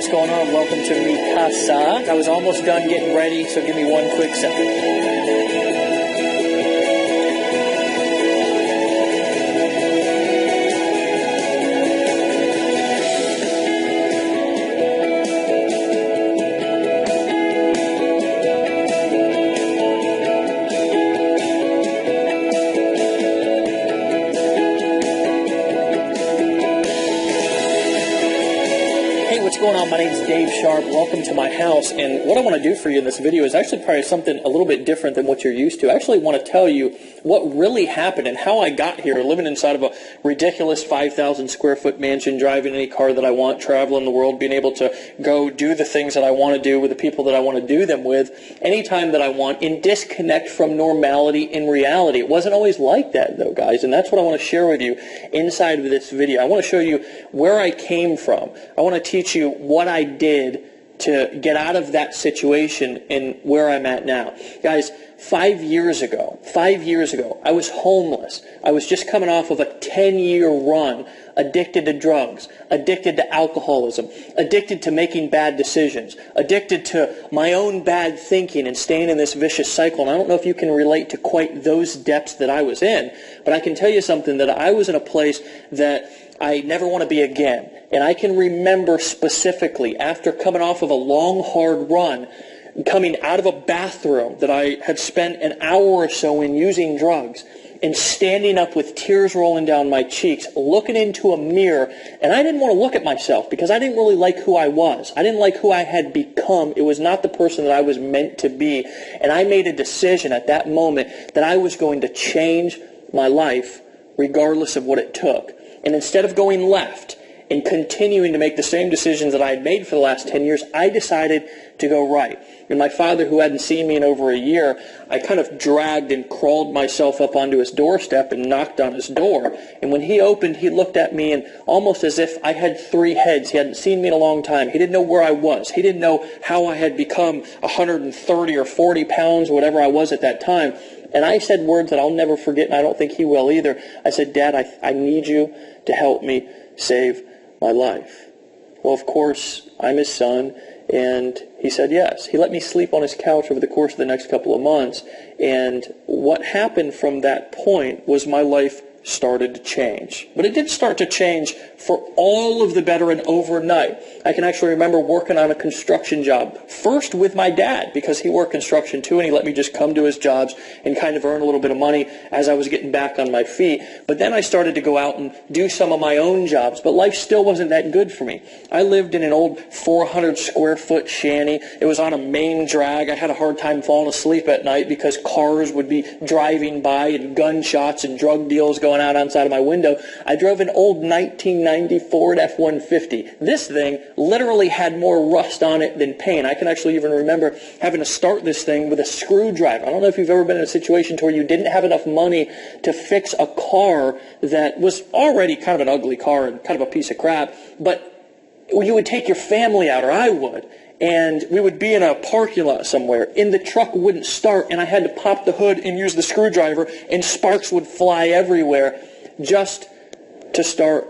what's going on? Welcome to Mi Casa. I was almost done getting ready, so give me one quick second. What's going on? My name's Dave Sharp. Welcome to my house, and what I want to do for you in this video is actually probably something a little bit different than what you're used to. I actually want to tell you what really happened and how I got here, living inside of a ridiculous 5,000 square foot mansion, driving any car that I want, traveling the world, being able to go do the things that I want to do with the people that I want to do them with anytime that I want, and disconnect from normality in reality. It wasn't always like that, though, guys, and that's what I want to share with you inside of this video. I want to show you where I came from. I want to teach you what I did to get out of that situation and where I'm at now. Guys, 5 years ago, I was homeless. I was just coming off of a 10-year run, addicted to drugs, addicted to alcoholism, addicted to making bad decisions, addicted to my own bad thinking and staying in this vicious cycle. And I don't know if you can relate to quite those depths that I was in, but I can tell you something, that I was in a place that I never want to be again. And I can remember specifically, after coming off of a long, hard run, coming out of a bathroom that I had spent an hour or so in using drugs, and standing up with tears rolling down my cheeks, looking into a mirror, and I didn't want to look at myself because I didn't really like who I was. I didn't like who I had become. It was not the person that I was meant to be. And I made a decision at that moment that I was going to change my life regardless of what it took. And instead of going left and continuing to make the same decisions that I had made for the last 10 years, I decided to go right. And my father, who hadn't seen me in over a year, I kind of dragged and crawled myself up onto his doorstep and knocked on his door. And when he opened, he looked at me, and almost as if I had three heads. He hadn't seen me in a long time. He didn't know where I was. He didn't know how I had become 130 or 40 pounds, whatever I was at that time. And I said words that I'll never forget, and I don't think he will either. I said, "Dad, I need you to help me save my life." Well, of course, I'm his son, and he said yes. He let me sleep on his couch over the course of the next couple of months, and what happened from that point was my life started to change. But it did start to change for all of the better and overnight. I can actually remember working on a construction job, first with my dad, because he worked construction too, and he let me just come to his jobs and kind of earn a little bit of money as I was getting back on my feet. But then I started to go out and do some of my own jobs, but life still wasn't that good for me. I lived in an old 400 square foot shanty. It was on a main drag. I had a hard time falling asleep at night because cars would be driving by and gunshots and drug deals going out outside of my window. I drove an old 1990 Ford F-150. This thing literally had more rust on it than paint. I can actually even remember having to start this thing with a screwdriver. I don't know if you've ever been in a situation to where you didn't have enough money to fix a car that was already kind of an ugly car and kind of a piece of crap, but you would take your family out, or I would, and we would be in a parking lot somewhere, and the truck wouldn't start, and I had to pop the hood and use the screwdriver, and sparks would fly everywhere just to start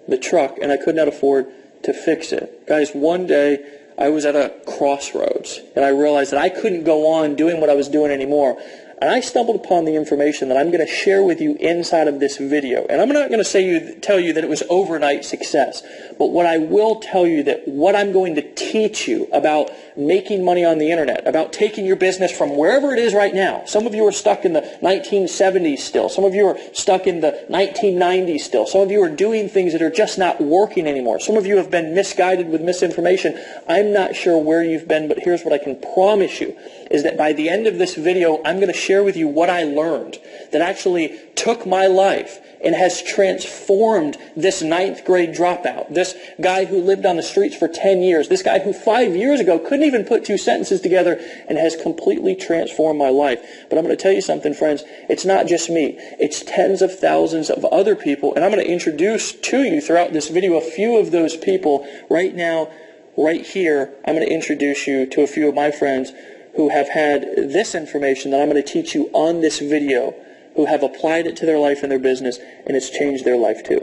the truck, and I could not afford to fix it. Guys, one day I was at a crossroads, and I realized that I couldn't go on doing what I was doing anymore. And I stumbled upon the information that I'm going to share with you inside of this video. And I'm not going to tell you that it was overnight success. But what I will tell you, that what I'm going to teach you about making money on the internet, about taking your business from wherever it is right now. Some of you are stuck in the 1970s still. Some of you are stuck in the 1990s still. Some of you are doing things that are just not working anymore. Some of you have been misguided with misinformation. I'm not sure where you've been, but here's what I can promise you, is that by the end of this video, I'm going to share with you what I learned that actually took my life and has transformed this 9th grade dropout, this guy who lived on the streets for 10 years, this guy who 5 years ago couldn't even put two sentences together, and has completely transformed my life. But I'm going to tell you something, friends. It's not just me. It's tens of thousands of other people, and I'm going to introduce to you throughout this video a few of those people right now, right here. I'm going to introduce you to a few of my friends who have had this information that I'm going to teach you on this video, who have applied it to their life and their business, and it's changed their life too.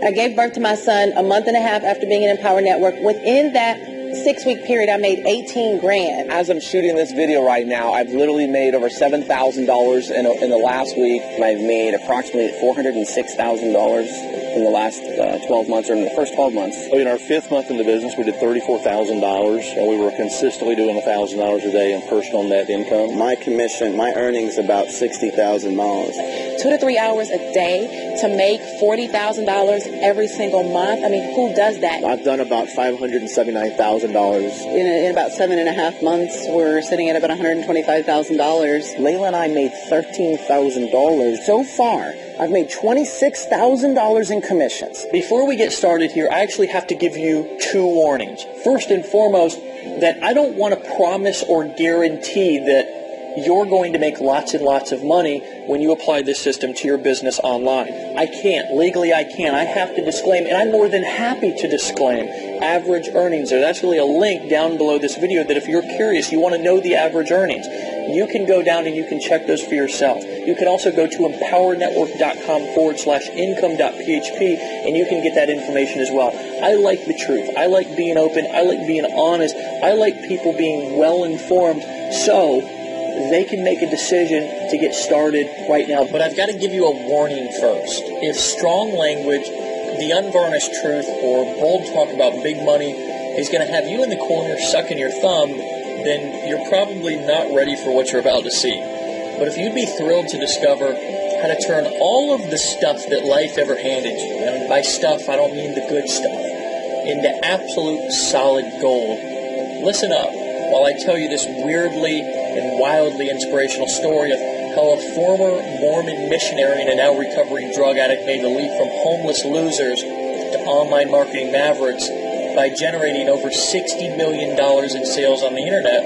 I gave birth to my son a month and a half after being in Empower Network. Within that 6-week period, I made 18 grand. As I'm shooting this video right now, I've literally made over $7,000 in the last week. I've made approximately $406,000 in the last 12 months, or in the first 12 months. In our 5th month in the business, we did $34,000, and we were consistently doing $1,000 a day in personal net income. My commission, my earnings about $60,000. 2 to 3 hours a day to make $40,000 every single month. I mean, who does that? I've done about $579,000. In about 7.5 months, we're sitting at about $125,000. Layla and I made $13,000. So far, I've made $26,000 in commissions. Before we get started here, I actually have to give you 2 warnings. First and foremost, that I don't want to promise or guarantee that you're going to make lots and lots of money when you apply this system to your business online. I can't. Legally, I can't. I have to disclaim, and I'm more than happy to disclaim, average earnings. There's actually a link down below this video that if you're curious, you want to know the average earnings, you can go down and you can check those for yourself. You can also go to empowernetwork.com/income.php, and you can get that information as well. I like the truth. I like being open. I like being honest. I like people being well informed, so they can make a decision to get started right now. But I've got to give you a warning first. If strong language, the unvarnished truth, or bold talk about big money is going to have you in the corner sucking your thumb, then you're probably not ready for what you're about to see. But if you'd be thrilled to discover how to turn all of the stuff that life ever handed you, and by stuff I don't mean the good stuff, into absolute solid gold, listen up while I tell you this weirdly and wildly inspirational story of how a former Mormon missionary and a now recovering drug addict made the leap from homeless losers to online marketing mavericks by generating over $60 million in sales on the internet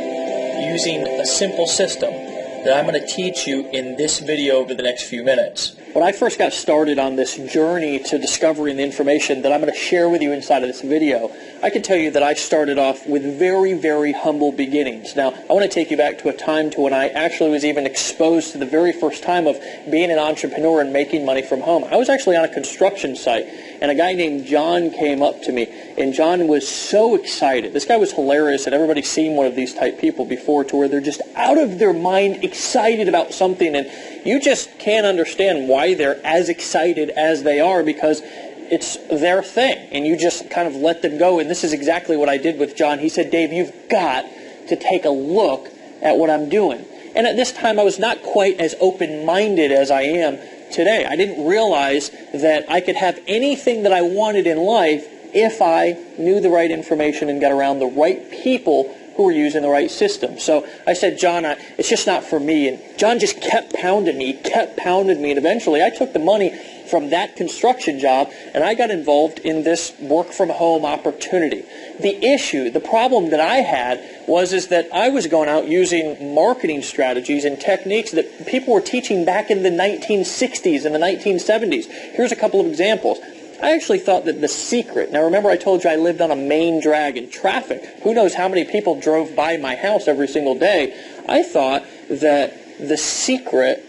using a simple system that I'm going to teach you in this video over the next few minutes. When I first got started on this journey to discovering the information that I'm going to share with you inside of this video, I can tell you that I started off with very, very humble beginnings. Now, I want to take you back to a time to when I actually was even exposed to the very first time of being an entrepreneur and making money from home. I was actually on a construction site, and a guy named John came up to me, and John was so excited. This guy was hilarious, and everybody's seen one of these type people before, to where they're just out of their mind excited about something, and you just can't understand why they're as excited as they are, because it's their thing, and you just kind of let them go. And this is exactly what I did with John. He said, "Dave, you've got to take a look at what I'm doing." And at this time, I was not quite as open-minded as I am today. I didn't realize that I could have anything that I wanted in life if I knew the right information and got around the right people who were using the right system. So I said, "John, it's just not for me." And John just kept pounding me, and eventually I took the money from that construction job and I got involved in this work-from-home opportunity. The problem that I had is that I was going out using marketing strategies and techniques that people were teaching back in the 1960s and the 1970s. Here's a couple of examples. I actually thought that the secret, now remember I told you I lived on a main drag in traffic. Who knows how many people drove by my house every single day. I thought that the secret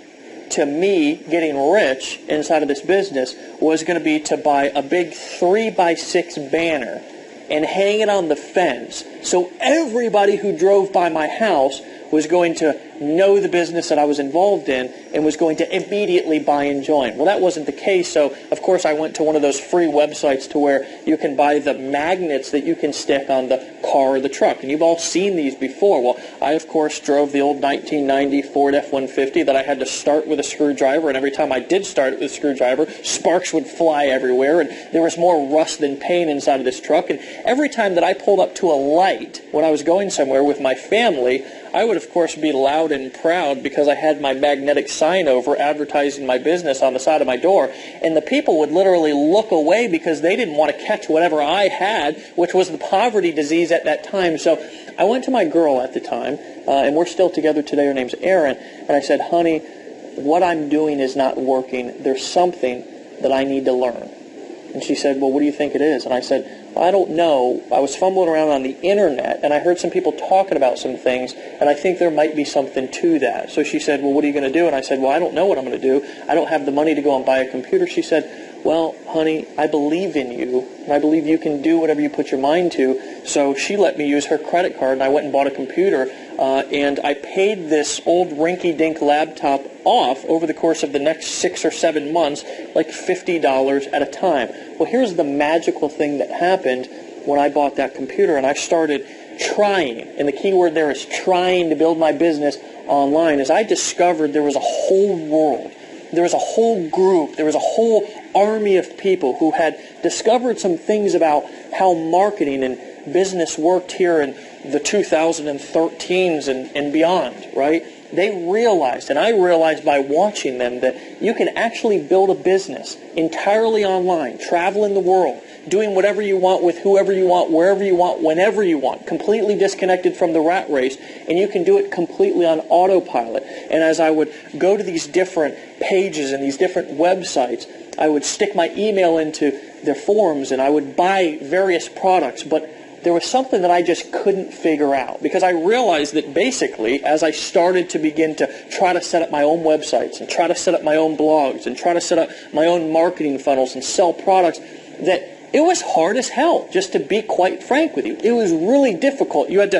to me getting rich inside of this business was going to be to buy a big 3x6 banner and hang it on the fence, so everybody who drove by my house was going to know the business that I was involved in and was going to immediately buy and join. Well, that wasn't the case, so of course I went to one of those free websites to where you can buy the magnets that you can stick on the car or the truck, and you've all seen these before. Well, I of course drove the old 1990 Ford F-150 that I had to start with a screwdriver, and every time I did start it with a screwdriver, sparks would fly everywhere, and there was more rust than paint inside of this truck, and every time that I pulled up to a light when I was going somewhere with my family, I would, of course, be loud and proud because I had my magnetic sign over advertising my business on the side of my door, and the people would literally look away because they didn't want to catch whatever I had, which was the poverty disease at that time. So I went to my girl at the time, and we're still together today. Her name's Erin, and I said, "Honey, what I'm doing is not working. There's something that I need to learn." And she said, "Well, what do you think it is?" And I said, "I don't know. I was fumbling around on the internet, and I heard some people talking about some things, and I think there might be something to that." So she said, "Well, what are you going to do?" And I said, "Well, I don't know what I'm going to do. I don't have the money to go and buy a computer." She said, well, honey, I believe in you, and I believe you can do whatever you put your mind to. So she let me use her credit card, and I went and bought a computer, and I paid this old rinky-dink laptop off over the course of the next 6 or 7 months, like $50 at a time. Well, here's the magical thing that happened when I bought that computer, and I started trying, and the key word there is trying to build my business online, as I discovered there was a whole world. There was a whole group, there was a whole army of people who had discovered some things about how marketing and business worked here in the 2013s and beyond, right? They realized, and I realized by watching them, that you can actually build a business entirely online, traveling the world, doing whatever you want with whoever you want, wherever you want, whenever you want, completely disconnected from the rat race, and you can do it completely on autopilot. And as I would go to these different pages and these different websites, I would stick my email into their forums and I would buy various products, but there was something that I just couldn't figure out, because I realized that basically as I started to begin to try to set up my own websites and try to set up my own blogs and try to set up my own marketing funnels and sell products, that it was hard as hell, just to be quite frank with you. It was really difficult. You had to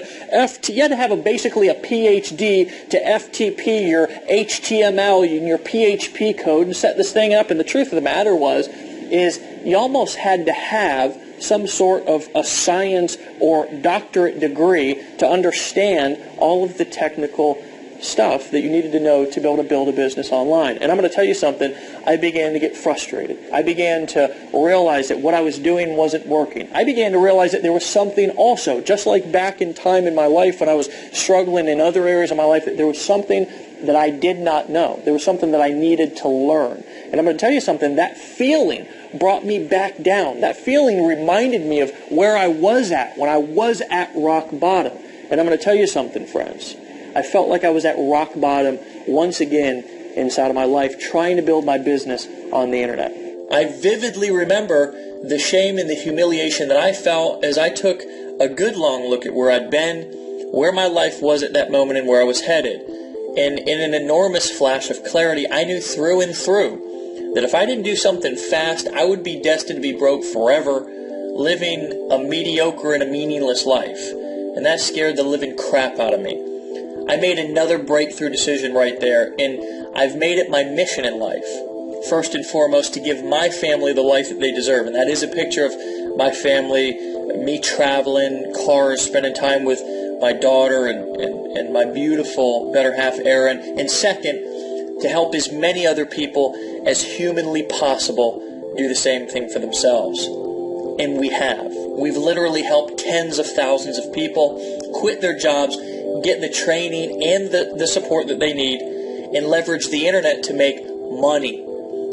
have basically a PhD to FTP your HTML and your PHP code and set this thing up. And the truth of the matter is you almost had to have some sort of a science or doctorate degree to understand all of the technical stuff that you needed to know to be able to build a business online. And I'm going to tell you something, I began to get frustrated. I began to realize that what I was doing wasn't working. I began to realize that there was something also, just like back in time in my life when I was struggling in other areas of my life, that there was something that I did not know. There was something that I needed to learn. And I'm going to tell you something, that feeling brought me back down. That feeling reminded me of where I was at when I was at rock bottom. And I'm going to tell you something, friends. I felt like I was at rock bottom once again inside of my life, trying to build my business on the internet. I vividly remember the shame and the humiliation that I felt as I took a good long look at where I'd been, where my life was at that moment, and where I was headed. And in an enormous flash of clarity, I knew through and through that if I didn't do something fast, I would be destined to be broke forever, living a mediocre and a meaningless life. And that scared the living crap out of me. I made another breakthrough decision right there, and I've made it my mission in life, first and foremost, to give my family the life that they deserve. And that is a picture of my family, me traveling, cars, spending time with my daughter and my beautiful better half, Erin. And second, to help as many other people as humanly possible do the same thing for themselves. And we have. We've literally helped tens of thousands of people quit their jobs, get the training and the support that they need, and leverage the internet to make money.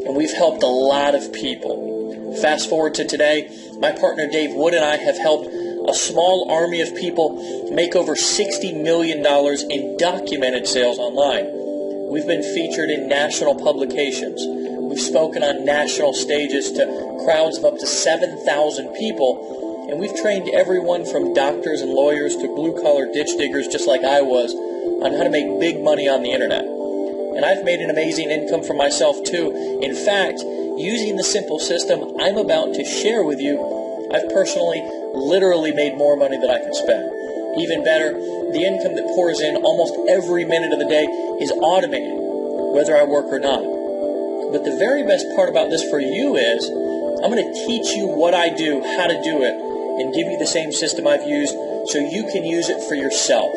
And we've helped a lot of people. Fast forward to today, my partner Dave Wood and I have helped a small army of people make over $60 million in documented sales online. We've been featured in national publications. We've spoken on national stages to crowds of up to 7,000 people. And we've trained everyone from doctors and lawyers to blue-collar ditch diggers, just like I was, on how to make big money on the internet. And I've made an amazing income for myself too. In fact, using the simple system I'm about to share with you, I've personally literally made more money than I can spend. Even better, the income that pours in almost every minute of the day is automated, whether I work or not. But the very best part about this for you is I'm going to teach you what I do, how to do it, and give you the same system I've used so you can use it for yourself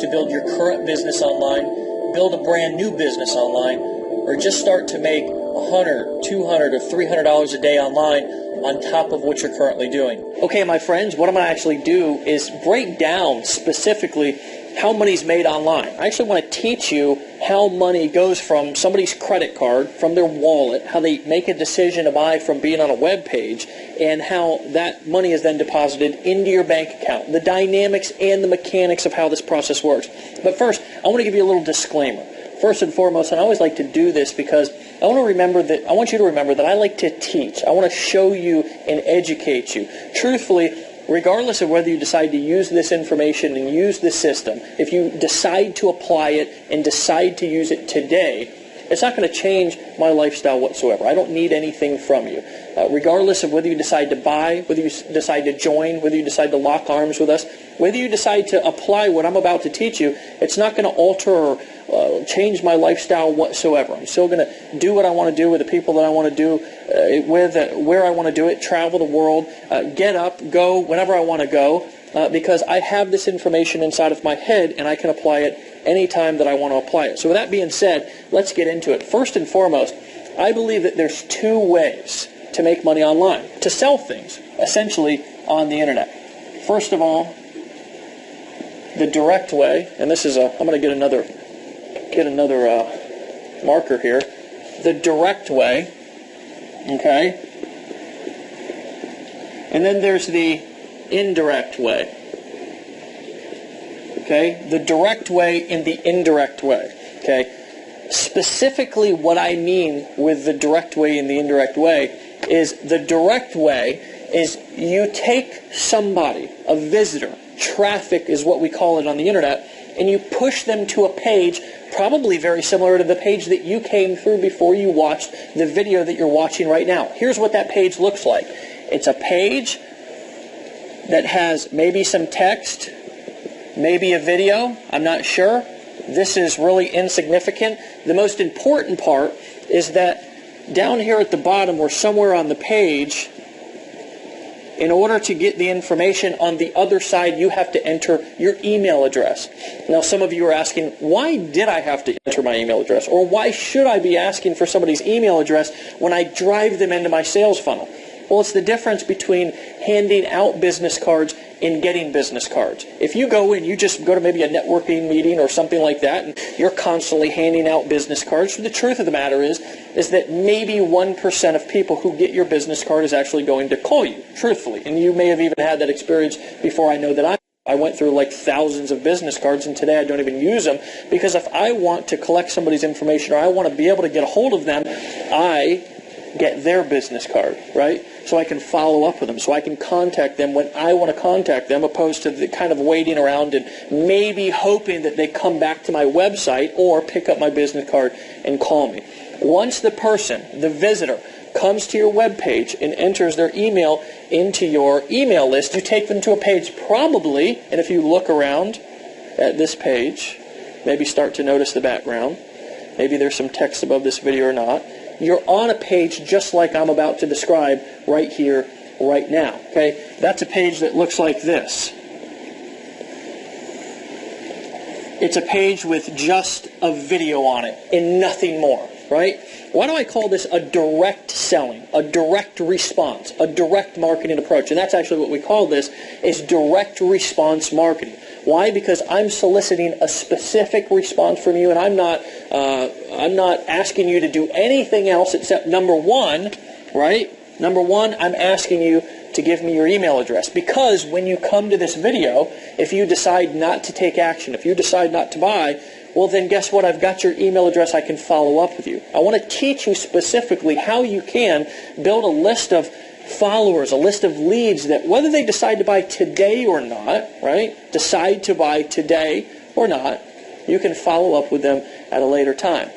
to build your current business online, build a brand new business online, or just start to make $100, $200, or $300 a day online on top of what you're currently doing. Okay, my friends, what I'm going to actually do is break down specifically how money's made online. I actually want to teach you how money goes from somebody's credit card, from their wallet, how they make a decision to buy from being on a web page, and how that money is then deposited into your bank account, the dynamics and the mechanics of how this process works. But first, I want to give you a little disclaimer. First and foremost, and I always like to do this because I want you to remember that I like to teach. I want to show you and educate you. Truthfully, regardless of whether you decide to use this information and use this system, if you decide to apply it and decide to use it today, It's not going to change my lifestyle whatsoever. I don't need anything from you. Regardless of whether you decide to buy, whether you decide to join, whether you decide to lock arms with us, whether you decide to apply what I'm about to teach you, it's not going to alter or change my lifestyle whatsoever. I'm still going to do what I want to do with the people that I want to do with, where I want to do it, travel the world, get up, go whenever I want to go, because I have this information inside of my head and I can apply it anytime that I want to apply it. So with that being said, let's get into it. First and foremost, I believe that there's two ways to make money online, to sell things, essentially, on the internet. First of all, the direct way, and this is I'm going to get another marker here. The direct way, okay? And then there's the indirect way. Okay? The direct way and the indirect way. Okay? Specifically what I mean with the direct way and the indirect way is the direct way is you take somebody, a visitor, traffic is what we call it on the internet, and you push them to a page probably very similar to the page that you came through before you watched the video that you're watching right now. Here's what that page looks like. It's a page that has maybe some text, maybe a video, I'm not sure. This is really insignificant. The most important part is that down here at the bottom or somewhere on the page, in order to get the information on the other side, you have to enter your email address. Now, some of you are asking, why did I have to enter my email address? Or why should I be asking for somebody's email address when I drive them into my sales funnel? Well, it's the difference between handing out business cards and getting business cards. If you go and you just go to maybe a networking meeting or something like that, and you're constantly handing out business cards, the truth of the matter is that maybe 1% of people who get your business card is actually going to call you, truthfully. And you may have even had that experience before. I know that I went through like thousands of business cards, and today I don't even use them, because if I want to collect somebody's information or I want to be able to get a hold of them, I get their business card, right? So I can follow up with them, so I can contact them when I want to contact them, opposed to the kind of waiting around and maybe hoping that they come back to my website or pick up my business card and call me. Once the person, the visitor, comes to your web page and enters their email into your email list, you take them to a page probably, and if you look around at this page, maybe start to notice the background, maybe there's some text above this video or not, you're on a page just like I'm about to describe right here, right now. Okay? That's a page that looks like this. It's a page with just a video on it and nothing more, right? Why do I call this a direct selling, a direct response, a direct marketing approach? And that's actually what we call this, is direct response marketing. Why? Because I'm soliciting a specific response from you, and I'm not asking you to do anything else except number one, right? Number one, I'm asking you to give me your email address, because when you come to this video, if you decide not to take action, if you decide not to buy, well then guess what? I've got your email address. I can follow up with you. I want to teach you specifically how you can build a list of followers, a list of leads that whether they decide to buy today or not, right? Decide to buy today or not, you can follow up with them at a later time.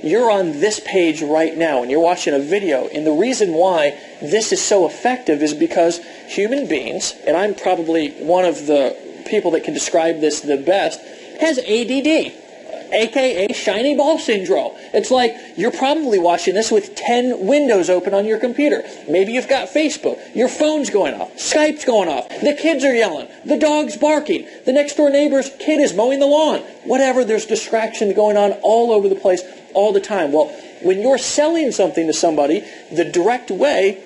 You're on this page right now and you're watching a video, and the reason why this is so effective is because human beings, and I'm probably one of the people that can describe this the best, has ADD. AKA shiny ball syndrome. It's like you're probably watching this with 10 windows open on your computer. Maybe you've got Facebook. Your phone's going off. Skype's going off. The kids are yelling. The dog's barking. The next door neighbor's kid is mowing the lawn. Whatever, there's distractions going on all over the place all the time. Well, when you're selling something to somebody, the direct way,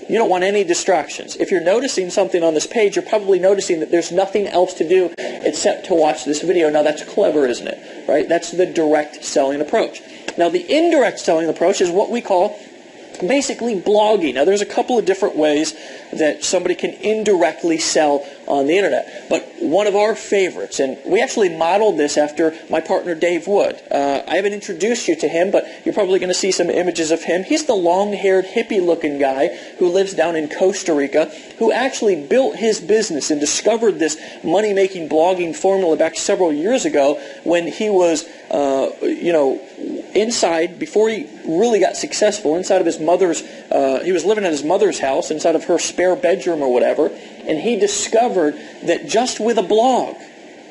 you don't want any distractions. If you're noticing something on this page, you're probably noticing that there's nothing else to do except to watch this video. Now that's clever, isn't it? Right? That's the direct selling approach. Now the indirect selling approach is what we call basically blogging. Now there's a couple of different ways that somebody can indirectly sell on the internet. But one of our favorites, and we actually modeled this after my partner Dave Wood. I haven't introduced you to him, but you're probably going to see some images of him. He's the long-haired, hippie-looking guy who lives down in Costa Rica, who actually built his business and discovered this money-making blogging formula back several years ago when he was, inside, before he really got successful, inside of his mother's, he was living at his mother's house, inside of her spare bedroom or whatever, and he discovered that just with a blog,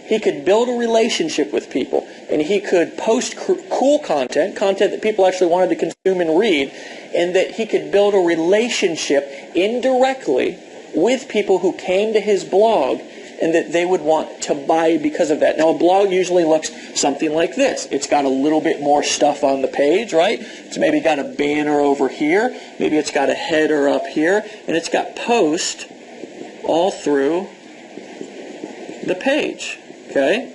he could build a relationship with people, and he could post cool content that people actually wanted to consume and read, and that he could build a relationship indirectly with people who came to his blog, and that they would want to buy because of that. Now, a blog usually looks something like this. It's got a little bit more stuff on the page, right? It's maybe got a banner over here. Maybe it's got a header up here. And it's got post all through the page, okay?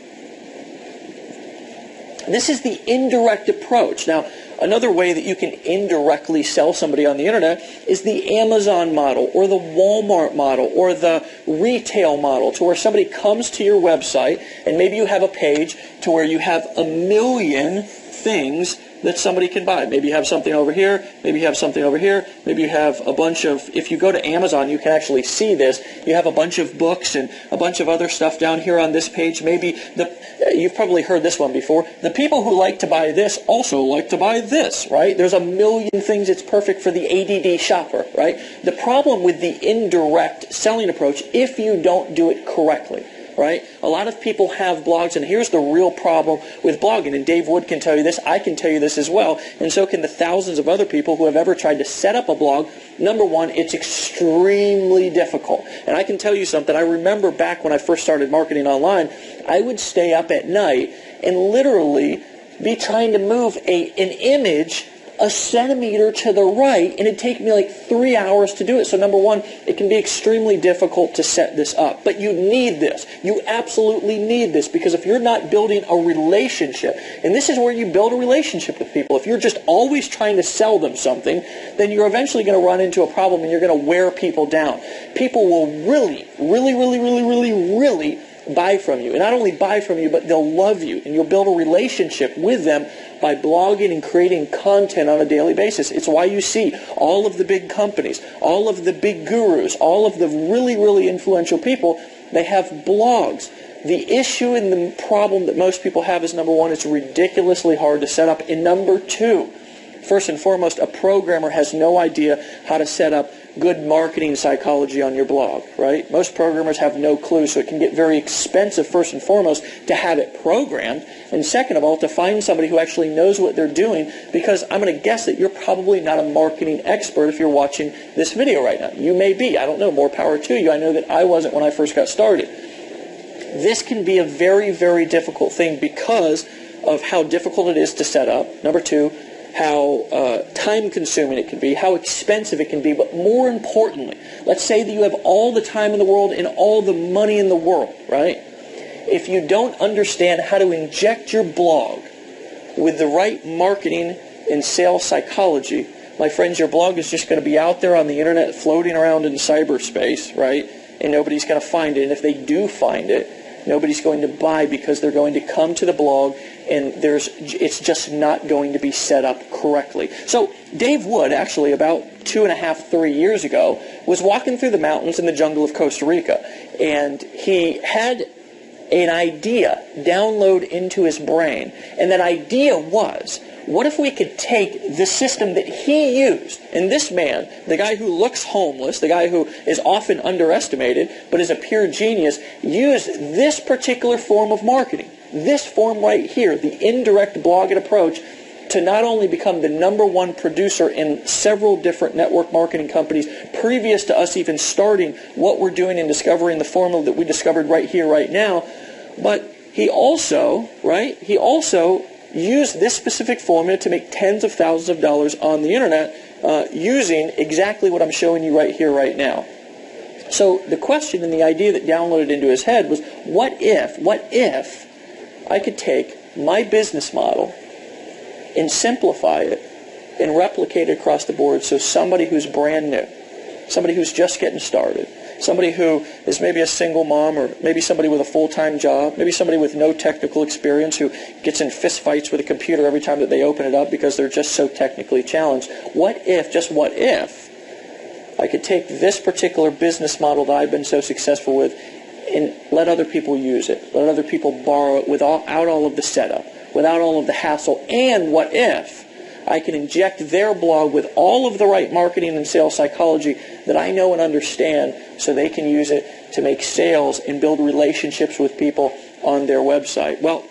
This is the indirect approach. Now, another way that you can indirectly sell somebody on the internet is the Amazon model or the Walmart model or the retail model, to where somebody comes to your website and maybe you have a page to where you have a million things that somebody can buy. Maybe you have something over here, maybe you have something over here, maybe you have a bunch of, if you go to Amazon, you can actually see this. You have a bunch of books and a bunch of other stuff down here on this page. Maybe you've probably heard this one before. The people who like to buy this also like to buy this, right? There's a million things. It's perfect for the ADD shopper, right? The problem with the indirect selling approach, if you don't do it correctly, right? A lot of people have blogs, and here's the real problem with blogging, and Dave Wood can tell you this, I can tell you this as well, and so can the thousands of other people who have ever tried to set up a blog. Number one, it's extremely difficult. And I can tell you something, I remember back when I first started marketing online, I would stay up at night and literally be trying to move an image a centimeter to the right, and it'd take me like 3 hours to do it. So number one, it can be extremely difficult to set this up. But you need this. You absolutely need this, because if you're not building a relationship, and this is where you build a relationship with people, if you're just always trying to sell them something, then you're eventually going to run into a problem and you're going to wear people down. People will really buy from you. And not only buy from you, but they'll love you. And you'll build a relationship with them by blogging and creating content on a daily basis. It's why you see all of the big companies, all of the big gurus, all of the really influential people, they have blogs. The issue and the problem that most people have is, number one, it's ridiculously hard to set up. And number two, first and foremost, a programmer has no idea how to set up good marketing psychology on your blog, right? Most programmers have no clue, so it can get very expensive, first and foremost, to have it programmed, and second of all, to find somebody who actually knows what they're doing, because I'm going to guess that you're probably not a marketing expert if you're watching this video right now. You may be. I don't know. More power to you. I know that I wasn't when I first got started. This can be a very difficult thing because of how difficult it is to set up. Number two, how time-consuming it can be, how expensive it can be, but more importantly, let's say that you have all the time in the world and all the money in the world, right? If you don't understand how to inject your blog with the right marketing and sales psychology, my friends, your blog is just going to be out there on the internet floating around in cyberspace, right? And nobody's going to find it, and if they do find it, nobody's going to buy, because they're going to come to the blog and it's just not going to be set up correctly. So Dave Wood, actually about 2.5, 3 years ago, was walking through the mountains in the jungle of Costa Rica, and he had an idea download into his brain, and that idea was, what if we could take the system that he used, and this man, the guy who looks homeless, the guy who is often underestimated, but is a pure genius, used this particular form of marketing, this form right here, the indirect blogging approach, to not only become the #1 producer in several different network marketing companies previous to us even starting what we're doing and discovering the formula that we discovered right here, right now, but he also used this specific formula to make tens of thousands of dollars on the internet using exactly what I'm showing you right here, right now. So the question and the idea that downloaded into his head was, what if I could take my business model and simplify it and replicate it across the board, so somebody who's brand new, somebody who's just getting started, somebody who is maybe a single mom, or maybe somebody with a full-time job, maybe somebody with no technical experience who gets in fist fights with a computer every time that they open it up because they're just so technically challenged. What if, just what if, I could take this particular business model that I've been so successful with and let other people use it, let other people borrow it without all of the setup, without all of the hassle, and what if I can inject their blog with all of the right marketing and sales psychology that I know and understand so they can use it to make sales and build relationships with people on their website. Well,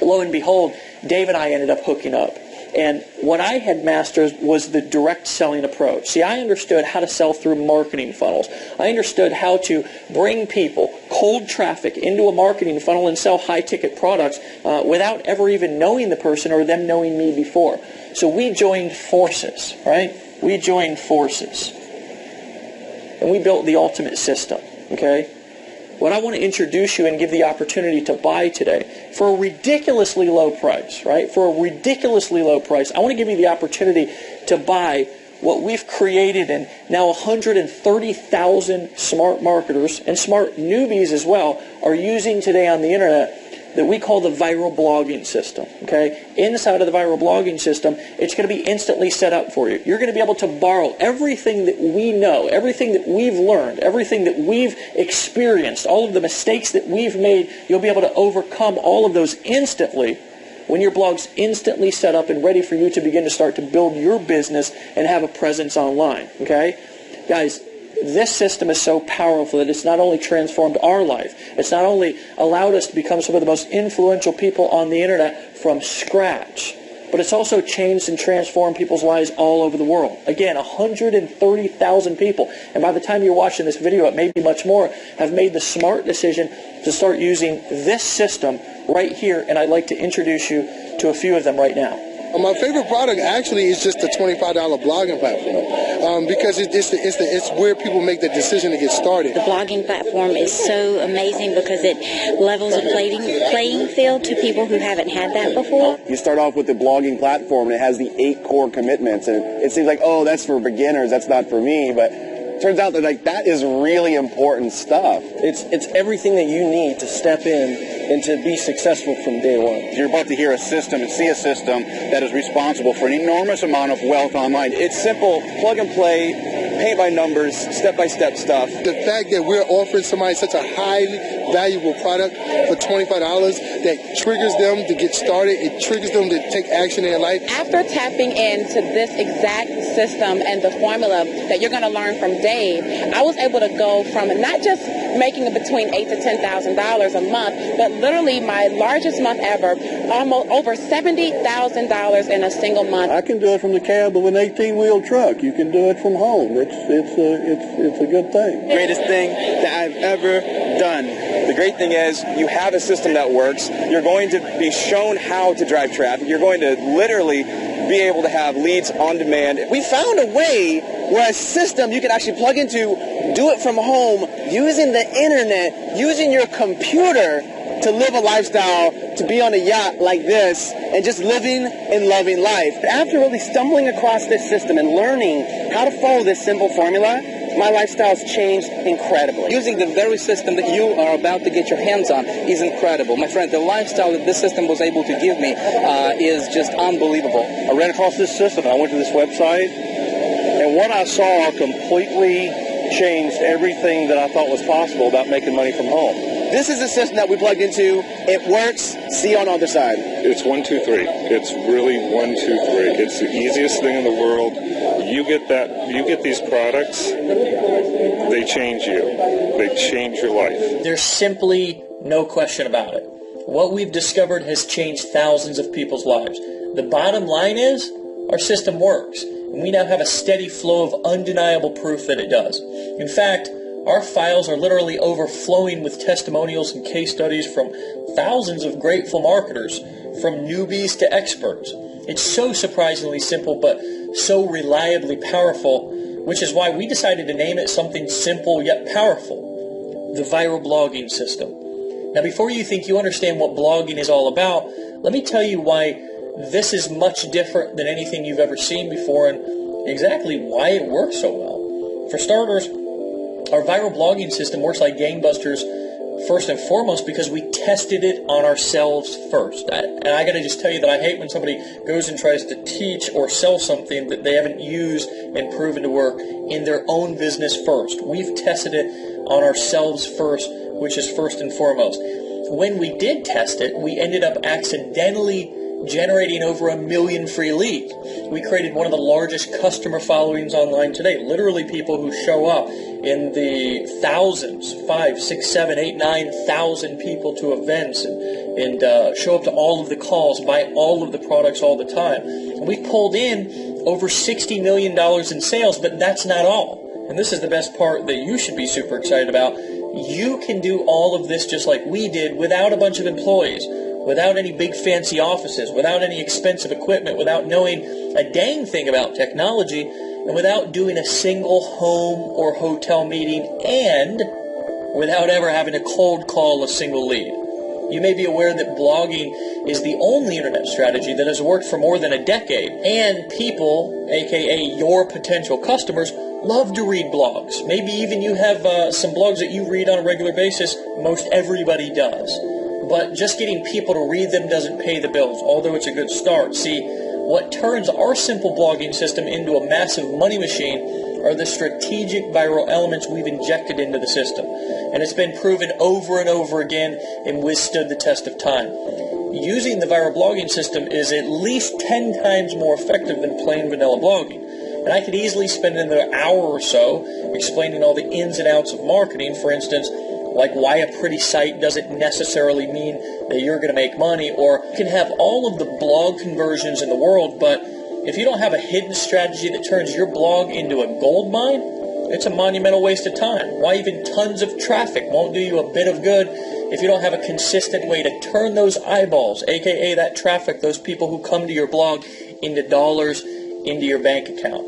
lo and behold, Dave and I ended up hooking up. And what I had mastered was the direct selling approach. See, I understood how to sell through marketing funnels. I understood how to bring people, cold traffic, into a marketing funnel and sell high-ticket products without ever even knowing the person or them knowing me before. So we joined forces, right? We joined forces. And we built the ultimate system, okay? What I want to introduce you and give the opportunity to buy today for a ridiculously low price, right? For a ridiculously low price, I want to give you the opportunity to buy what we've created, and now 130,000 smart marketers and smart newbies as well are using today on the internet, that we call the viral blogging system, okay? Inside of the viral blogging system, it's going to be instantly set up for you. You're going to be able to borrow everything that we know, everything that we've learned, everything that we've experienced, all of the mistakes that we've made. You'll be able to overcome all of those instantly when your blog's instantly set up and ready for you to begin to start to build your business and have a presence online, okay? Guys, this system is so powerful that it's not only transformed our life, it's not only allowed us to become some of the most influential people on the internet from scratch, but it's also changed and transformed people's lives all over the world. Again, 130,000 people, and by the time you're watching this video, it may be much more, have made the smart decision to start using this system right here, and I'd like to introduce you to a few of them right now. My favorite product actually is just the $25 blogging platform because it's where people make the decision to get started. The blogging platform is so amazing because it levels a playing field to people who haven't had that before. You start off with the blogging platform, and it has the 8 core commitments, and it seems like, oh, that's for beginners, that's not for me, but it turns out that that is really important stuff. It's everything that you need to step in and to be successful from day one. You're about to hear a system and see a system that is responsible for an enormous amount of wealth online. It's simple, plug and play, paint by numbers, step-by-step stuff. The fact that we're offering somebody such a highly valuable product for $25 that triggers them to get started, it triggers them to take action in their life. After tapping into this exact system and the formula that you're going to learn from Dave, I was able to go from not just making between $8,000 to $10,000 a month, but literally my largest month ever, almost over $70,000 in a single month. I can do it from the cab of an 18-wheel truck. You can do it from home. It's a good thing. Greatest thing that I've ever done. The great thing is you have a system that works. You're going to be shown how to drive traffic. You're going to literally be able to have leads on demand. We found a way where a system you can actually plug into, do it from home, using the internet, using your computer to live a lifestyle, to be on a yacht like this, and just living and loving life. After really stumbling across this system and learning how to follow this simple formula, my lifestyle's changed incredibly. Using the very system that you are about to get your hands on is incredible. My friend, the lifestyle that this system was able to give me is just unbelievable. I ran across this system. I went to this website, and what I saw completely changed everything that I thought was possible about making money from home. This is the system that we plugged into. It works. See you on the other side. It's 1, 2, 3. It's really 1, 2, 3. It's the easiest thing in the world. You get these products, they change you. They change your life. There's simply no question about it. What we've discovered has changed thousands of people's lives. The bottom line is, our system works. And we now have a steady flow of undeniable proof that it does. In fact, our files are literally overflowing with testimonials and case studies from thousands of grateful marketers, from newbies to experts. It's so surprisingly simple, but so reliably powerful, which is why we decided to name it something simple yet powerful, the viral blogging system. Now, before you think you understand what blogging is all about, let me tell you why this is much different than anything you've ever seen before and exactly why it works so well. For starters, our viral blogging system works like gangbusters first and foremost because we tested it on ourselves first. And I got to just tell you that I hate when somebody goes and tries to teach or sell something that they haven't used and proven to work in their own business first. We've tested it on ourselves first, which is first and foremost. When we did test it, we ended up accidentally generating over 1 million free leads. We created one of the largest customer followings online today. Literally people who show up in the thousands, 5, 6, 7, 8, 9,000 people to events and show up to all of the calls, buy all of the products all the time. And we pulled in over $60 million in sales, but that's not all. And this is the best part that you should be super excited about. You can do all of this just like we did without a bunch of employees, without any big fancy offices, without any expensive equipment, without knowing a dang thing about technology, and without doing a single home or hotel meeting, and without ever having to cold call a single lead. You may be aware that blogging is the only internet strategy that has worked for more than a decade, and people, aka your potential customers, love to read blogs. Maybe even you have some blogs that you read on a regular basis. Most everybody does. But just getting people to read them doesn't pay the bills, although it's a good start. See, what turns our simple blogging system into a massive money machine are the strategic viral elements we've injected into the system. And it's been proven over and over again and withstood the test of time. Using the viral blogging system is at least 10 times more effective than plain vanilla blogging. And I could easily spend another hour or so explaining all the ins and outs of marketing. For instance, like why a pretty site doesn't necessarily mean that you're going to make money, or you can have all of the blog conversions in the world, but if you don't have a hidden strategy that turns your blog into a gold mine, it's a monumental waste of time. Why even tons of traffic won't do you a bit of good if you don't have a consistent way to turn those eyeballs, aka that traffic, those people who come to your blog, into dollars into your bank account.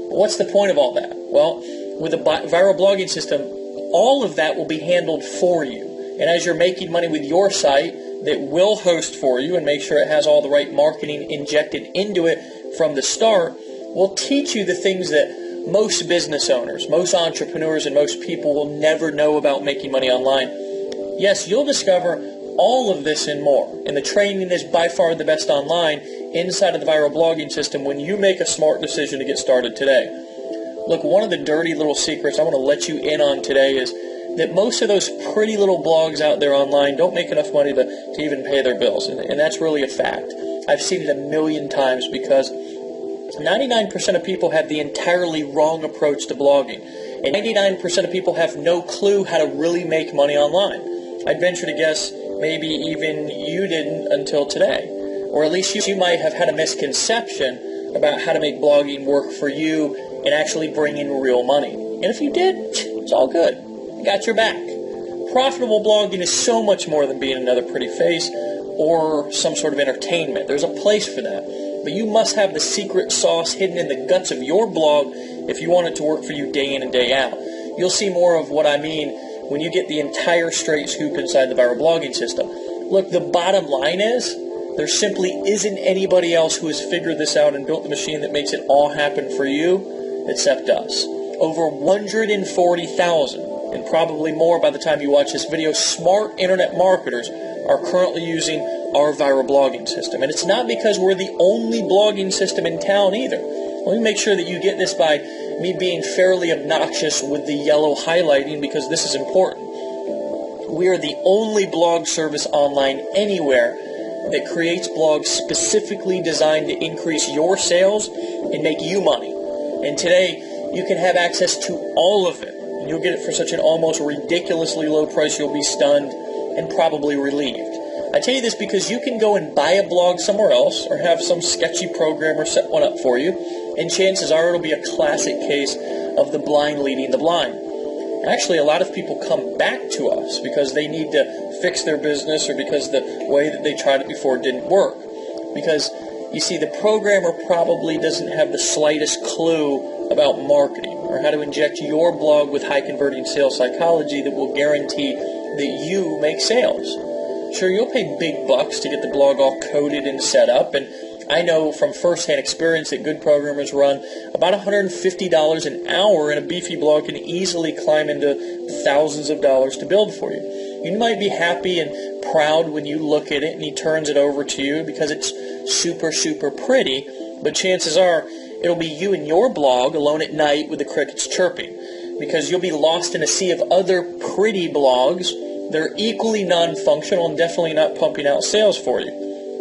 What's the point of all that? Well, with a viral blogging system, all of that will be handled for you. And as you're making money with your site that will host for you and make sure it has all the right marketing injected into it from the start, we'll teach you the things that most business owners, most entrepreneurs, and most people will never know about making money online. Yes, you'll discover all of this and more. And the training is by far the best online inside of the viral blogging system when you make a smart decision to get started today. Look, one of the dirty little secrets I want to let you in on today is that most of those pretty little blogs out there online don't make enough money to even pay their bills. And that's really a fact. I've seen it 1,000,000 times because 99% of people have the entirely wrong approach to blogging. And 99% of people have no clue how to really make money online. I'd venture to guess maybe even you didn't until today. Or at least you might have had a misconception about how to make blogging work for you and actually bring in real money. And if you did, it's all good. I got your back. Profitable blogging is so much more than being another pretty face or some sort of entertainment. There's a place for that. But you must have the secret sauce hidden in the guts of your blog if you want it to work for you day in and day out. You'll see more of what I mean when you get the entire straight scoop inside the viral blogging system. Look, the bottom line is there simply isn't anybody else who has figured this out and built the machine that makes it all happen for you except us. Over 140,000, and probably more by the time you watch this video, smart internet marketers are currently using our viral blogging system. And it's not because we're the only blogging system in town either. Let me make sure that you get this by me being fairly obnoxious with the yellow highlighting, because this is important. We are the only blog service online anywhere that creates blogs specifically designed to increase your sales and make you money. And today, you can have access to all of it. And you'll get it for such an almost ridiculously low price, you'll be stunned and probably relieved. I tell you this because you can go and buy a blog somewhere else or have some sketchy programmer set one up for you, and chances are it'll be a classic case of the blind leading the blind. Actually, a lot of people come back to us because they need to fix their business or because the way that they tried it before didn't work. Because, you see, the programmer probably doesn't have the slightest clue about marketing or how to inject your blog with high-converting sales psychology that will guarantee that you make sales. Sure, you'll pay big bucks to get the blog all coded and set up, and I know from firsthand experience that good programmers run about $150 an hour, and a beefy blog can easily climb into thousands of dollars to build for you. You might be happy and proud when you look at it and he turns it over to you because it's super, super pretty, but chances are it'll be you and your blog alone at night with the crickets chirping, because you'll be lost in a sea of other pretty blogs that are equally non-functional and definitely not pumping out sales for you.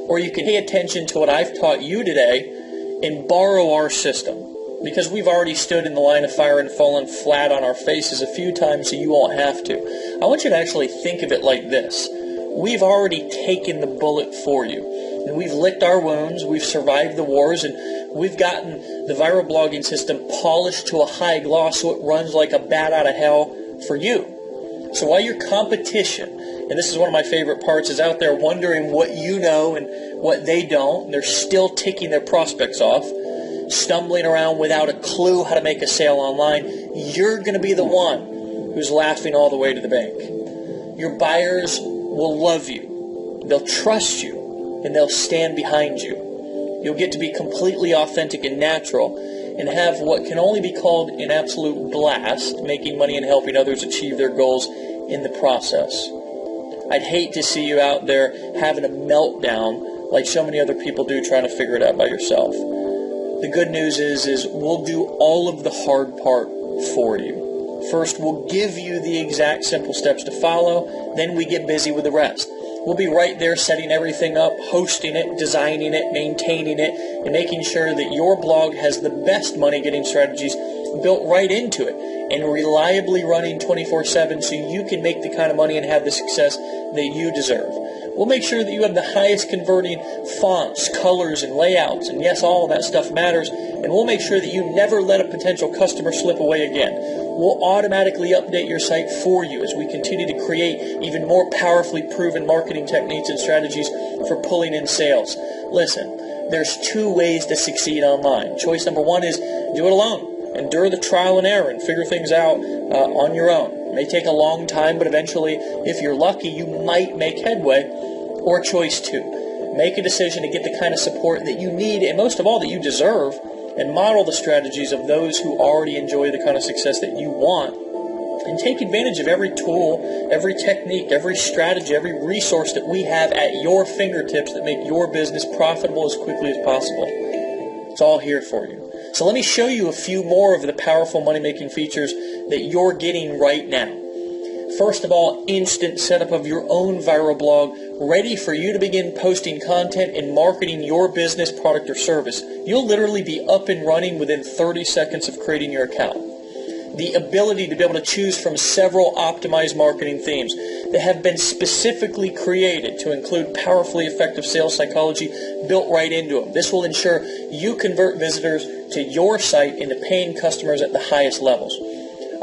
Or you can pay attention to what I've taught you today and borrow our system, because we've already stood in the line of fire and fallen flat on our faces a few times, so you won't have to. I want you to actually think of it like this. We've already taken the bullet for you, and we've licked our wounds, we've survived the wars, and we've gotten the viral blogging system polished to a high gloss so it runs like a bat out of hell for you. So while your competition, and this is one of my favorite parts, is out there wondering what you know and what they don't, and they're still ticking their prospects off, stumbling around without a clue how to make a sale online, you're going to be the one who's laughing all the way to the bank. Your buyers will love you, they'll trust you, and they'll stand behind you. You'll get to be completely authentic and natural and have what can only be called an absolute blast, making money and helping others achieve their goals in the process. I'd hate to see you out there having a meltdown like so many other people do trying to figure it out by yourself. The good news is we'll do all of the hard part for you. First, we'll give you the exact simple steps to follow, then we get busy with the rest. We'll be right there setting everything up, hosting it, designing it, maintaining it, and making sure that your blog has the best money-getting strategies built right into it and reliably running 24/7 so you can make the kind of money and have the success that you deserve. We'll make sure that you have the highest converting fonts, colors, and layouts, and yes, all of that stuff matters, and we'll make sure that you never let a potential customer slip away again. We'll automatically update your site for you as we continue to create even more powerfully proven marketing techniques and strategies for pulling in sales. Listen, there's two ways to succeed online. Choice number one is do it alone. Endure the trial and error and figure things out on your own. It may take a long time, but eventually, if you're lucky, you might make headway. Or choice two, make a decision to get the kind of support that you need and most of all that you deserve, and model the strategies of those who already enjoy the kind of success that you want, and take advantage of every tool, every technique, every strategy, every resource that we have at your fingertips that make your business profitable as quickly as possible. It's all here for you. So let me show you a few more of the powerful money-making features that you're getting right now. First of all, instant setup of your own viral blog, ready for you to begin posting content and marketing your business, product, or service. You'll literally be up and running within 30 seconds of creating your account. The ability to be able to choose from several optimized marketing themes that have been specifically created to include powerfully effective sales psychology built right into them. This will ensure you convert visitors to your site into paying customers at the highest levels.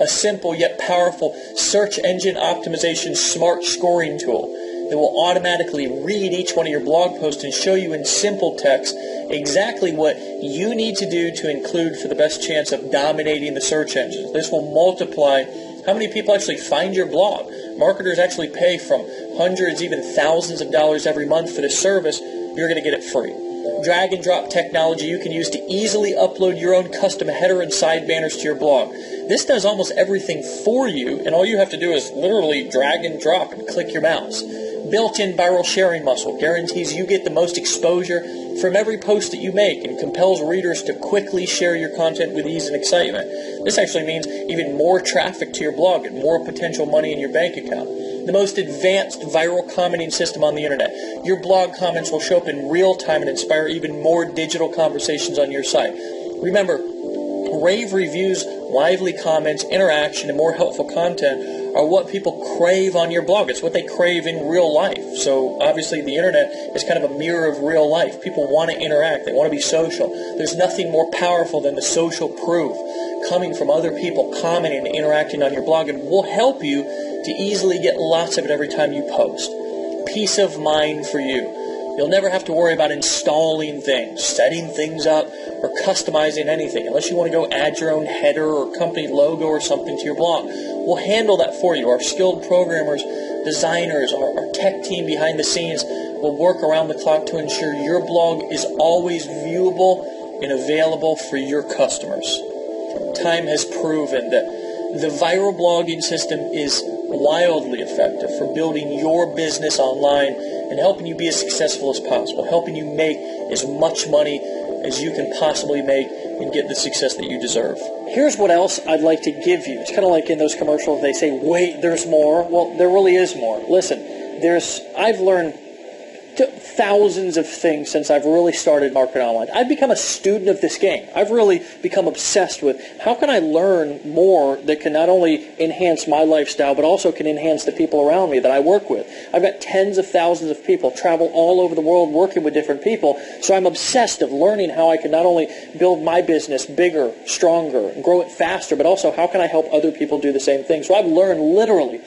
A simple yet powerful search engine optimization smart scoring tool that will automatically read each one of your blog posts and show you in simple text exactly what you need to do to include for the best chance of dominating the search engines. This will multiply how many people actually find your blog. Marketers actually pay from hundreds, even thousands of dollars every month for this service. You're going to get it free. Drag and drop technology you can use to easily upload your own custom header and side banners to your blog. This does almost everything for you, and all you have to do is literally drag and drop and click your mouse. Built-in viral sharing muscle guarantees you get the most exposure from every post that you make and compels readers to quickly share your content with ease and excitement. This actually means even more traffic to your blog and more potential money in your bank account. The most advanced viral commenting system on the internet. Your blog comments will show up in real time and inspire even more digital conversations on your site. Remember, rave reviews, lively comments, interaction, and more helpful content are what people crave on your blog. It's what they crave in real life. So obviously the internet is kind of a mirror of real life. People want to interact. They want to be social. There's nothing more powerful than the social proof coming from other people commenting and interacting on your blog, and we'll help you to easily get lots of it every time you post. Peace of mind for you. You'll never have to worry about installing things, setting things up, or customizing anything unless you want to go add your own header or company logo or something to your blog. We'll handle that for you. Our skilled programmers designers, our tech team behind the scenes will work around the clock to ensure your blog is always viewable and available for your customers. Time has proven that the viral blogging system is wildly effective for building your business online and helping you be as successful as possible, helping you make as much money as you can possibly make and get the success that you deserve. Here's what else I'd like to give you. It's kind of like in those commercials, they say, wait, there's more. Well, there really is more. Listen, I've learned thousands of things since I've really started marketing online. I've become a student of this game. I've really become obsessed with how can I learn more that can not only enhance my lifestyle, but also can enhance the people around me that I work with. I've got tens of thousands of people travel all over the world working with different people, so I'm obsessed of learning how I can not only build my business bigger, stronger, and grow it faster, but also how can I help other people do the same thing. So I've learned literally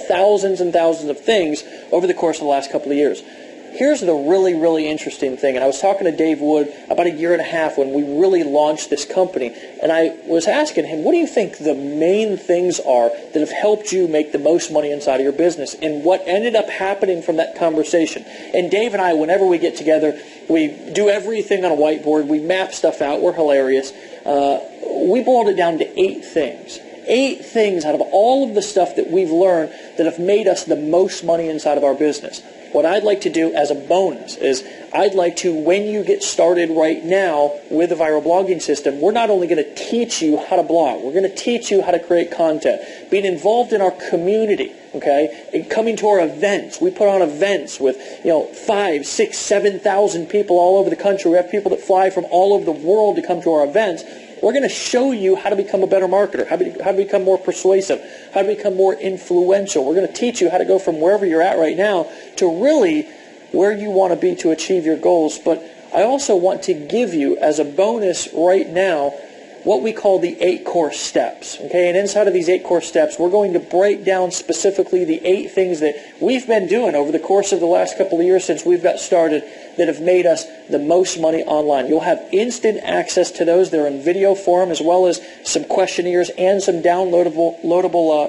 thousands and thousands of things over the course of the last couple of years. Here's the really, really interesting thing, and I was talking to Dave Wood about a year and a half when we really launched this company, and I was asking him, what do you think the main things are that have helped you make the most money inside of your business? And what ended up happening from that conversation, and Dave and I, whenever we get together, we do everything on a whiteboard, we map stuff out, we're hilarious. We boiled it down to 8 things. 8 things out of all of the stuff that we've learned that have made us the most money inside of our business. What I'd like to do as a bonus is I'd like to, when you get started right now with the viral blogging system, we're not only going to teach you how to blog, we're going to teach you how to create content, being involved in our community, okay, and coming to our events. We put on events with 5, 6, 7,000 people all over the country. We have people that fly from all over the world to come to our events. We're going to show you how to become a better marketer, how to become more persuasive, how to become more influential. We're going to teach you how to go from wherever you're at right now to really where you want to be to achieve your goals. But I also want to give you, as a bonus right now, what we call the 8 core steps. Okay, and inside of these 8 core steps, we're going to break down specifically the 8 things that we've been doing over the course of the last couple of years since we've got started that have made us the most money online. You'll have instant access to those. They're in video form, as well as some questionnaires and some downloadable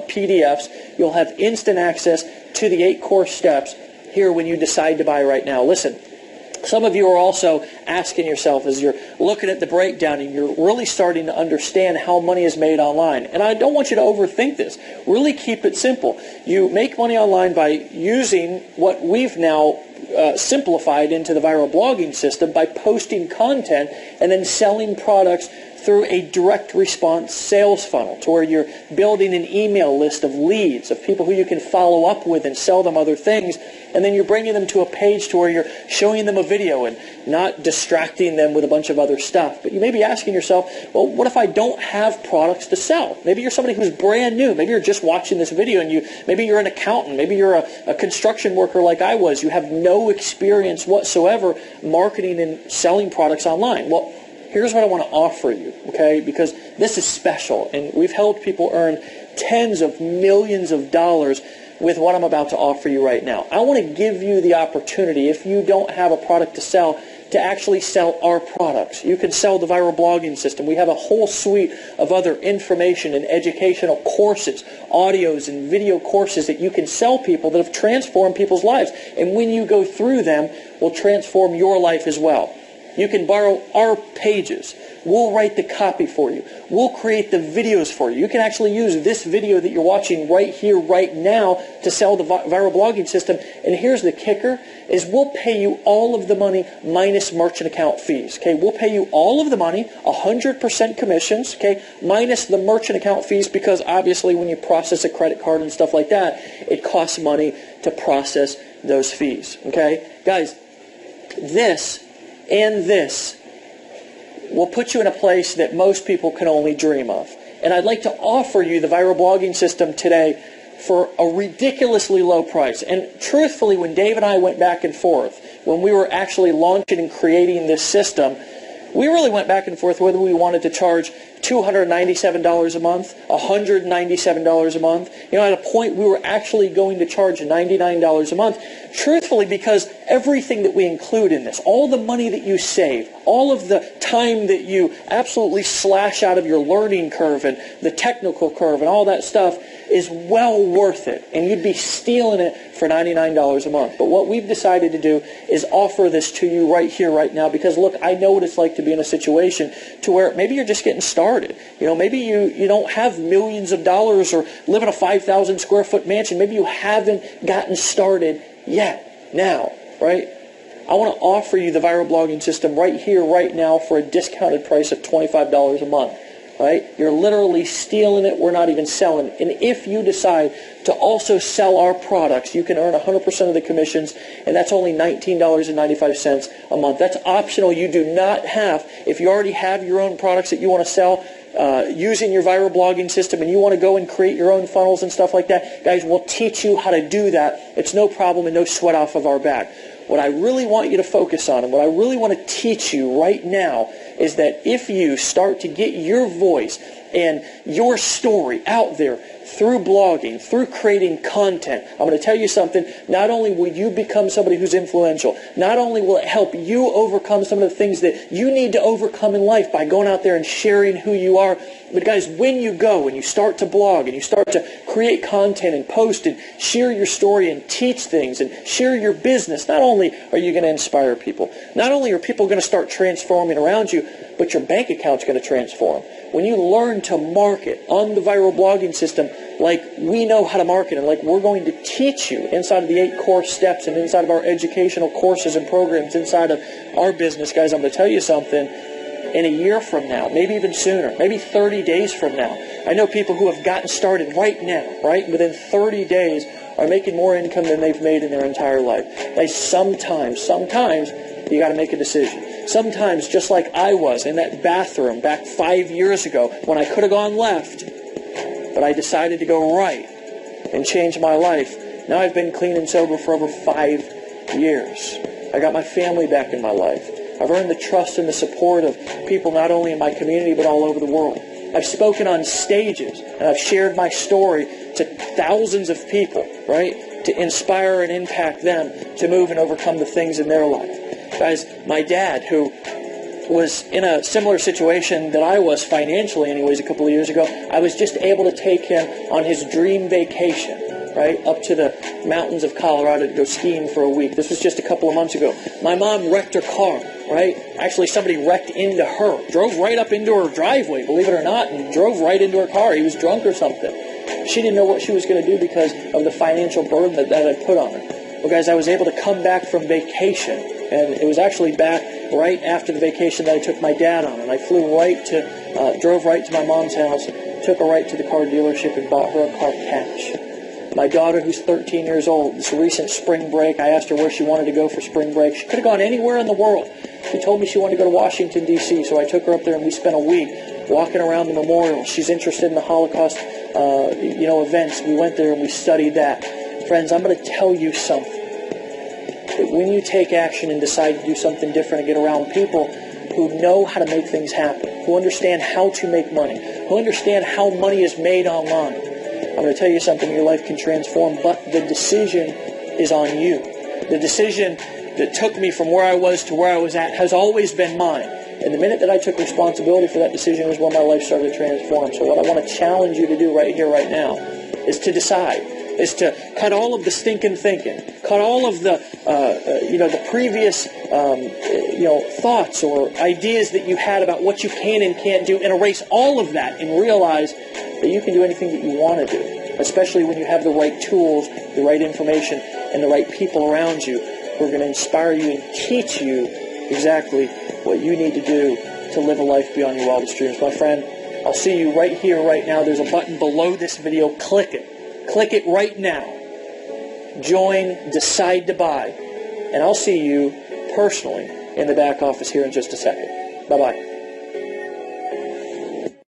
PDFs. You'll have instant access to the 8 core steps here when you decide to buy right now. Listen, some of you are also asking yourself as you're looking at the breakdown and you're really starting to understand how money is made online. And I don't want you to overthink this. Really keep it simple. You make money online by using what we've now simplified into the viral blogging system by posting content and then selling products through a direct response sales funnel to where you're building an email list of leads, of people who you can follow up with and sell them other things, and then you're bringing them to a page to where you're showing them a video and not distracting them with a bunch of other stuff. But you may be asking yourself, well, what if I don't have products to sell? Maybe you're somebody who's brand new. Maybe you're just watching this video and maybe you're an accountant. Maybe you're a construction worker like I was. You have no experience whatsoever marketing and selling products online. Well, here's what I want to offer you, okay? Because this is special, and we've helped people earn tens of millions of dollars with what I'm about to offer you right now. I want to give you the opportunity, if you don't have a product to sell, to actually sell our products. You can sell the viral blogging system. We have a whole suite of other information and educational courses, audios and video courses that you can sell people that have transformed people's lives. And when you go through them, will transform your life as well. You can borrow our pages. We'll write the copy for you. We'll create the videos for you. You can actually use this video that you're watching right here, right now, to sell the viral blogging system. And here's the kicker, is we'll pay you all of the money minus merchant account fees. Okay, we'll pay you all of the money, 100% commissions, okay, minus the merchant account fees, because obviously when you process a credit card and stuff like that, it costs money to process those fees. Okay, guys, this will put you in a place that most people can only dream of. And I'd like to offer you the viral blogging system today for a ridiculously low price. And truthfully, when Dave and I went back and forth, when we were actually launching and creating this system, we really went back and forth whether we wanted to charge $297 a month, $197 a month. At a point we were actually going to charge $99 a month, truthfully, because everything that we include in this, all the money that you save, all of the time that you absolutely slash out of your learning curve and the technical curve and all that stuff, is well worth it, and you'd be stealing it for $99 a month. But what we've decided to do is offer this to you right here, right now, because look, I know what it's like to be in a situation to where maybe you're just getting started. You know, maybe you don't have millions of dollars or live in a 5,000 square foot mansion. Maybe you haven't gotten started yet, now, right? I want to offer you the viral blogging system right here, right now for a discounted price of $25 a month. Right? You're literally stealing it. We're not even selling it. And if you decide to also sell our products, you can earn 100% of the commissions, and that's only $19.95 a month. That's optional. You do not have, if you already have your own products that you want to sell using your viral blogging system and you want to go and create your own funnels and stuff like that, guys, we'll teach you how to do that. It's no problem and no sweat off of our back. What I really want you to focus on and what I really want to teach you right now is that if you start to get your voice and your story out there through blogging, through creating content, I'm going to tell you something, not only will you become somebody who's influential, not only will it help you overcome some of the things that you need to overcome in life by going out there and sharing who you are, but guys, when you go and you start to blog and you start to create content and post and share your story and teach things and share your business, not only are you going to inspire people, not only are people going to start transforming around you, but your bank account's going to transform. When you learn to market on the viral blogging system like we know how to market and like we're going to teach you inside of the 8 core steps and inside of our educational courses and programs inside of our business, guys, I'm going to tell you something. In a year from now, maybe even sooner, maybe 30 days from now, I know people who have gotten started right now, right, within 30 days are making more income than they've made in their entire life. Guys, sometimes you got to make a decision. Sometimes, just like I was in that bathroom back 5 years ago when I could have gone left, but I decided to go right and change my life. Now I've been clean and sober for over 5 years. I got my family back in my life. I've earned the trust and the support of people not only in my community but all over the world. I've spoken on stages and I've shared my story to thousands of people, right, to inspire and impact them to move and overcome the things in their life. Guys, my dad, who was in a similar situation that I was financially anyways a couple of years ago, I was just able to take him on his dream vacation, right, up to the mountains of Colorado to go skiing for a week. This was just a couple of months ago. My mom wrecked her car, right? Actually, somebody wrecked into her. Drove right up into her driveway, believe it or not, and drove right into her car. He was drunk or something. She didn't know what she was going to do because of the financial burden that had put on her. Well, guys, I was able to come back from vacation, and it was actually back right after the vacation that I took my dad on, and I drove right to my mom's house, took her right to the car dealership, and bought her a car cash. My daughter, who's 13 years old, this recent spring break, I asked her where she wanted to go for spring break. She could have gone anywhere in the world. She told me she wanted to go to Washington, D.C., so I took her up there and we spent a week walking around the memorial. She's interested in the Holocaust, events. We went there and we studied that. Friends, I'm going to tell you something. That when you take action and decide to do something different and get around people who know how to make things happen, who understand how to make money, who understand how money is made online, I'm going to tell you something, your life can transform, but the decision is on you. The decision that took me from where I was to where I was at has always been mine. And the minute that I took responsibility for that decision is when my life started to transform. So what I want to challenge you to do right here, right now, is to decide, is to cut all of the stinking thinking, cut all of the, the previous, thoughts or ideas that you had about what you can and can't do, and erase all of that and realize that you can do anything that you want to do, especially when you have the right tools, the right information, and the right people around you who are going to inspire you and teach you exactly what you need to do to live a life beyond your wildest dreams. My friend, I'll see you right here, right now. There's a button below this video. Click it. Click it right now. Join, decide to buy, and I'll see you personally in the back office here in just a second. Bye-bye.